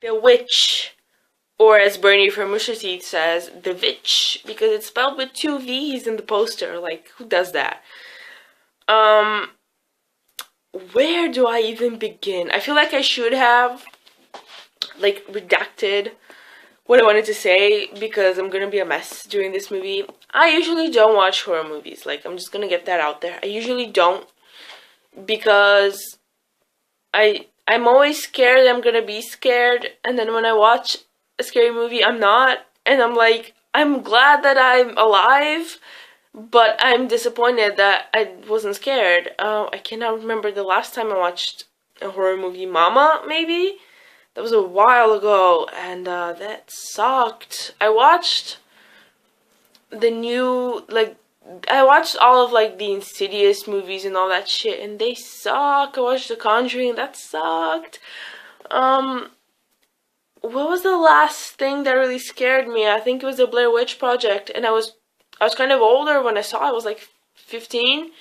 The Witch, or as Bernie from Rooster Teeth says, the Witch, because it's spelled with two V's in the poster. Like, who does that? Where do I even begin? I feel like I should have, like, redacted what I wanted to say, because I'm gonna be a mess during this movie. I usually don't watch horror movies. Like, I'm just gonna get that out there. I usually don't, because I'm always scared I'm gonna be scared, and then when I watch a scary movie, I'm not, and I'm like, I'm glad that I'm alive, but I'm disappointed that I wasn't scared. I cannot remember the last time I watched a horror movie. Mama, maybe? That was a while ago, and that sucked. I watched the new, like, I watched all of, like, the Insidious movies and all that shit, and they suck. I watched The Conjuring, that sucked. What was the last thing that really scared me? I think it was the Blair Witch Project, and I was kind of older when I saw it. I was like 15,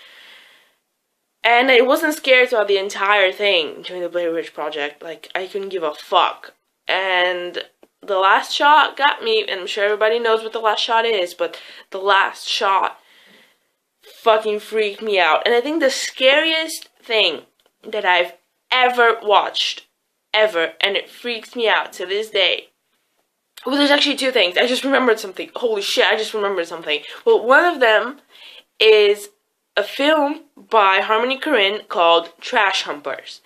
and I wasn't scared throughout the entire thing during the Blair Witch Project. Like, I couldn't give a fuck. And the last shot got me, and I'm sure everybody knows what the last shot is, but the last shot fucking freaked me out. And I think the scariest thing that I've ever watched, ever, and it freaks me out to this day. Well, there's actually two things. I just remembered something. Holy shit, I just remembered something. Well, one of them is a film by Harmony Korine called Trash Humpers.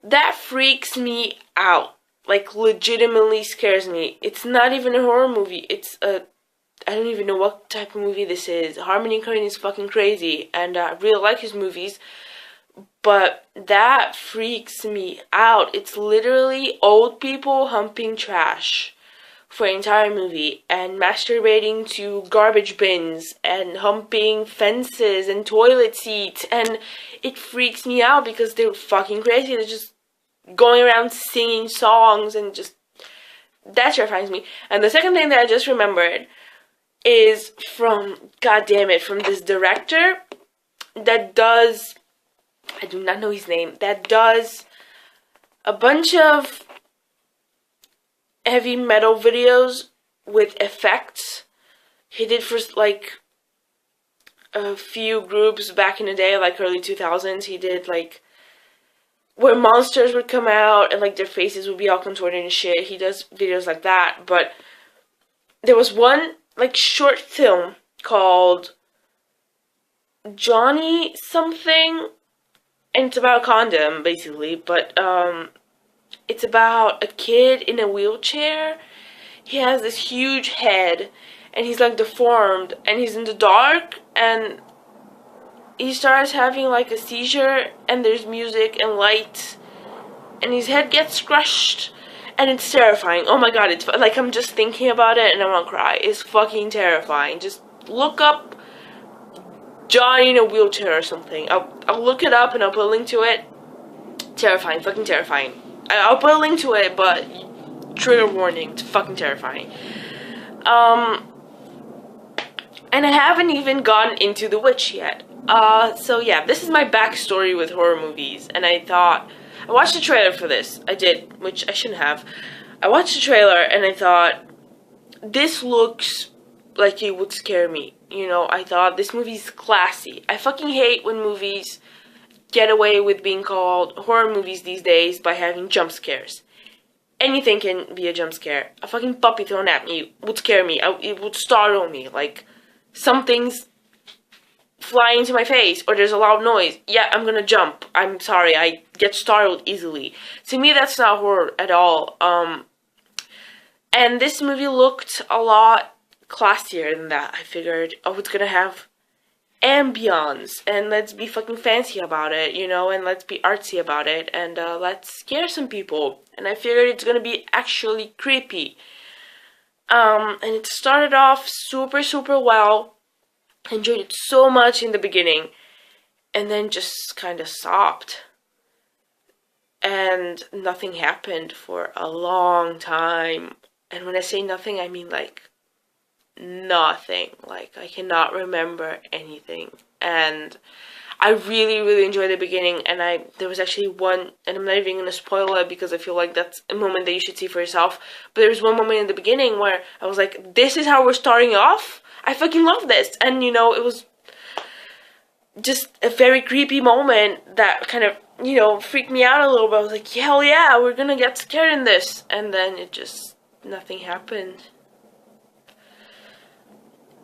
That freaks me out. Like, legitimately scares me. It's not even a horror movie. It's a... I don't even know what type of movie this is. Harmony Korine is fucking crazy, and I really like his movies, but that freaks me out. It's literally old people humping trash for an entire movie, and masturbating to garbage bins, and humping fences and toilet seats, and it freaks me out because they're fucking crazy. They're just going around singing songs, and just, that terrifies me. And the second thing that I just remembered is from, god damn it, from this director that does, I do not know his name, that does a bunch of heavy metal videos with effects. He did for, like, a few groups back in the day, like early 2000s. He did, like, where monsters would come out and, like, their faces would be all contorted and shit. He does videos like that, but there was one, like, short film called Johnny something, and it's about a condom, basically, but, it's about a kid in a wheelchair. He has this huge head, and he's, like, deformed, and he's in the dark, and he starts having, like, a seizure, and there's music and light, and his head gets crushed, and it's terrifying. Oh my god, it's, like, I'm just thinking about it, and I want to cry. It's fucking terrifying. Just look up Johnny in a wheelchair or something. I'll look it up, and I'll put a link to it. Terrifying, fucking terrifying. I'll put a link to it, but trigger warning, it's fucking terrifying. And I haven't even gotten into The Witch yet. So yeah, this is my backstory with horror movies, and I watched the trailer for this. I did, which I shouldn't have. I watched the trailer, and I thought, this looks like it would scare me. You know, I thought, this movie's classy. I fucking hate when movies get away with being called horror movies these days by having jump scares. Anything can be a jump scare. A fucking puppy thrown at me would scare me. It would startle me. Like, something's flying into my face, or there's a loud noise. Yeah, I'm gonna jump. I'm sorry, I get startled easily. To me, that's not horror at all. And this movie looked a lot classier than that. I figured, oh, it's gonna have ambience, and let's be fucking fancy about it, you know, and let's be artsy about it, and let's scare some people. And I figured it's gonna be actually creepy. And it started off super, super well. I enjoyed it so much in the beginning, and then just kind of stopped. And nothing happened for a long time. And when I say nothing, I mean, like, nothing. Like, I cannot remember anything. And I really, really enjoyed the beginning, and there was actually one, and I'm not even gonna spoil it because I feel like that's a moment that you should see for yourself, but there was one moment in the beginning where I was like, this is how we're starting off? I fucking love this. And, you know, it was just a very creepy moment that kind of, you know, freaked me out a little bit. I was like, hell yeah, we're gonna get scared in this. And then it just, nothing happened.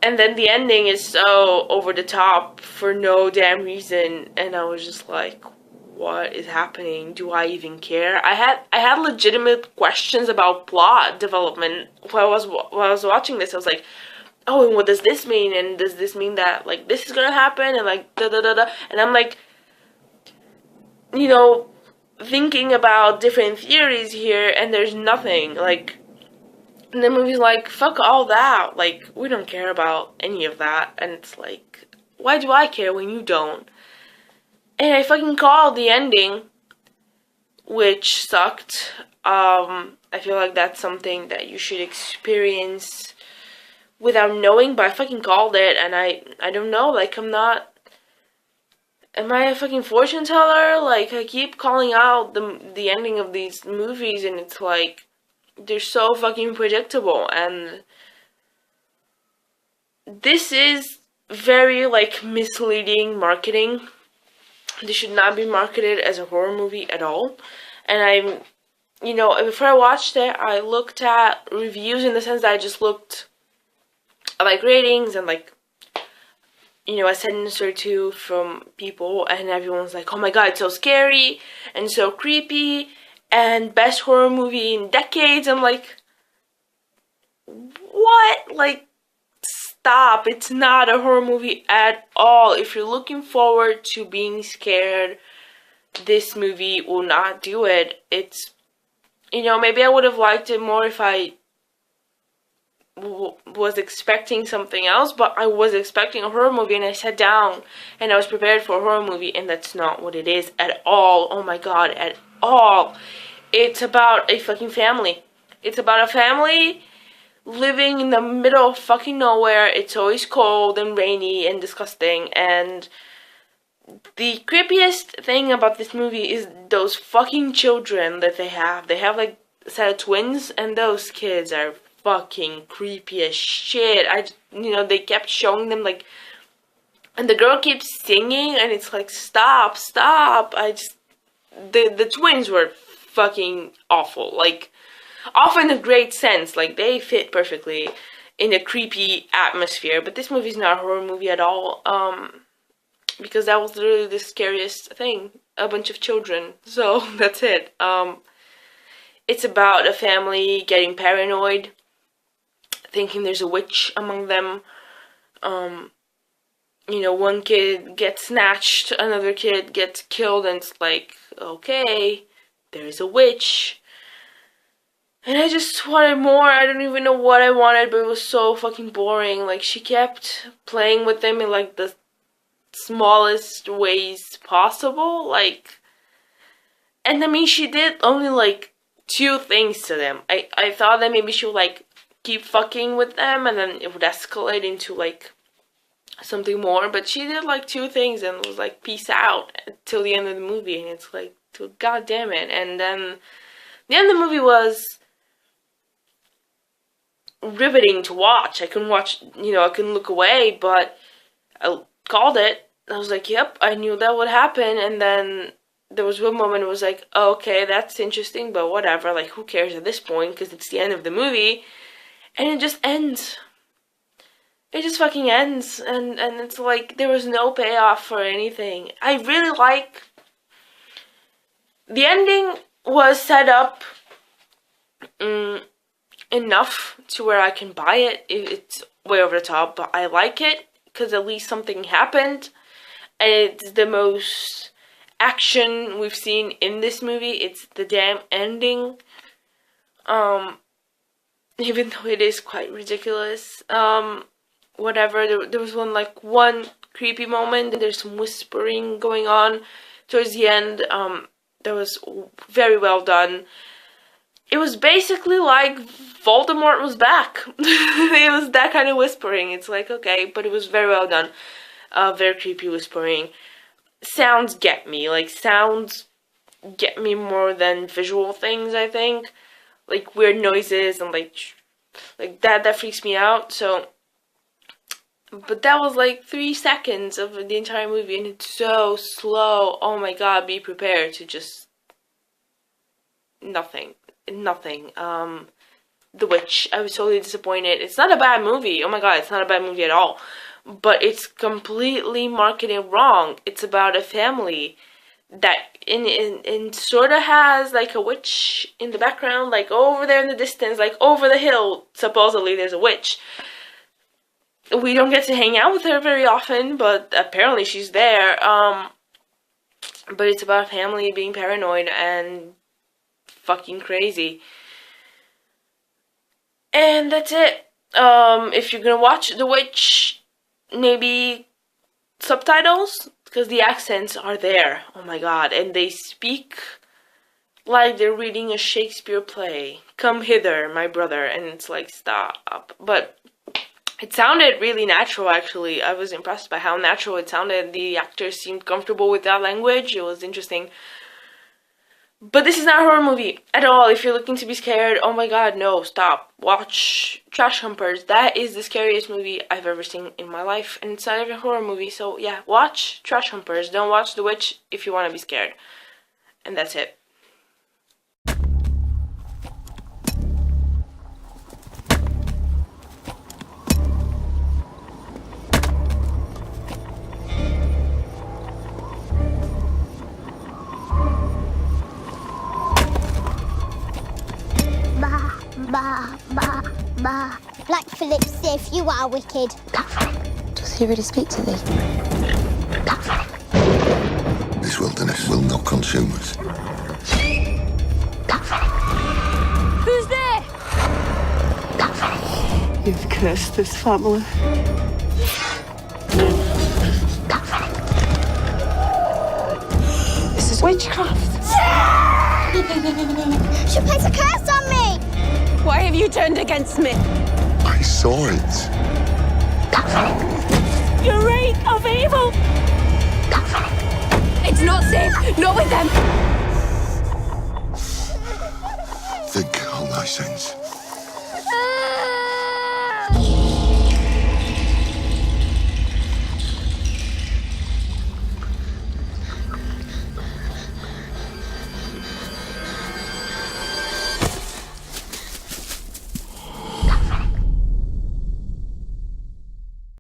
And then the ending is so over the top for no damn reason, and I was just like, what is happening? Do I even care? I had legitimate questions about plot development while I was watching this. I was like, oh, and what does this mean? And does this mean that, like, this is gonna happen? And, like, da-da-da-da. And I'm, like, you know, thinking about different theories here, and there's nothing. Like, and the movie's like, fuck all that. Like, we don't care about any of that. And it's like, why do I care when you don't? And I fucking called the ending, which sucked. I feel like that's something that you should experience without knowing, but I fucking called it, and I don't know, like, am I a fucking fortune teller? Like, I keep calling out the ending of these movies, and it's like, they're so fucking predictable, and this is very, like, misleading marketing. This should not be marketed as a horror movie at all, and you know, before I watched it, I looked at reviews in the sense that I just looked at, like, ratings and, like, you know, a sentence or two from people, and everyone's like, oh my god, it's so scary and so creepy and best horror movie in decades. I'm like, what? Like, stop. It's not a horror movie at all. If you're looking forward to being scared, this movie will not do it. It's, you know, maybe I would have liked it more if I was expecting something else, but I was expecting a horror movie, and I sat down and I was prepared for a horror movie, and that's not what it is at all. Oh my god, at all. It's about a fucking family. It's about a family living in the middle of fucking nowhere. It's always cold and rainy and disgusting, and the creepiest thing about this movie is those fucking children that they have. They have, like, a set of twins, and those kids are fucking creepy as shit. You know, they kept showing them, like, and the girl keeps singing, and it's like, stop. The twins were fucking awful. Like, awful in a great sense. Like, they fit perfectly in a creepy atmosphere, but this movie's not a horror movie at all, because that was literally the scariest thing. A bunch of children. So, that's it. It's about a family getting paranoid, thinking there's a witch among them. You know, one kid gets snatched, another kid gets killed, and it's like, okay, there's a witch. And I just wanted more. I don't even know what I wanted, but it was so fucking boring. Like, she kept playing with them in, like, the smallest ways possible. Like, and I mean, she did only, like, 2 things to them. I thought that maybe she would, like, keep fucking with them, and then it would escalate into, like, something more, but she did, like, 2 things and was like, peace out till the end of the movie, and it's like, god damn it. And then the end of the movie was riveting to watch. I couldn't watch, you know, I couldn't look away, but I called it. I was like, yep, I knew that would happen. And then there was one moment it was like, oh, okay, that's interesting, but whatever, like, who cares at this point, because it's the end of the movie. And it just ends. It just fucking ends, and it's like, there was no payoff for anything. I really like, the ending was set up enough to where I can buy it. It's way over the top, but I like it, because at least something happened, and it's the most action we've seen in this movie. It's the damn ending, even though it is quite ridiculous. Whatever, there was one creepy moment, and there's some whispering going on towards the end. That was very well done. It was basically like Voldemort was back. It was that kind of whispering. It's like, okay, but it was very well done. Very creepy whispering. sounds get me. Like, sounds get me more than visual things, I think. Like, weird noises and, like that freaks me out, so... But that was like 3 seconds of the entire movie, and it's so slow. Oh my god, be prepared to just... Nothing. The Witch, I was totally disappointed. It's not a bad movie. Oh my god, it's not a bad movie at all. But it's completely marketed wrong. It's about a family that in sort of has like a witch in the background, like over there in the distance, like over the hill, supposedly there's a witch. We don't get to hang out with her very often, but apparently she's there. But it's about a family being paranoid and fucking crazy. And that's it. If you're gonna watch The Witch, maybe subtitles, because the accents are there. Oh my god, and they speak like they're reading a Shakespeare play. Come hither, my brother, and it's like, stop. But it sounded really natural, actually. I was impressed by how natural it sounded. The actors seemed comfortable with that language. It was interesting. But this is not a horror movie at all. If you're looking to be scared, oh my god, no, stop. Watch Trash Humpers. That is the scariest movie I've ever seen in my life. And it's not even a horror movie, so yeah, watch Trash Humpers. Don't watch The Witch if you want to be scared. And that's it. Black Phillip Sif, you are wicked. Does he really speak to thee? This wilderness will not consume us. Who's there? You've cursed this family. This is witchcraft. She plays a curse on me! Why have you turned against me? I saw it. Your reign of evil! It's not safe, not with them! Think on thy sins.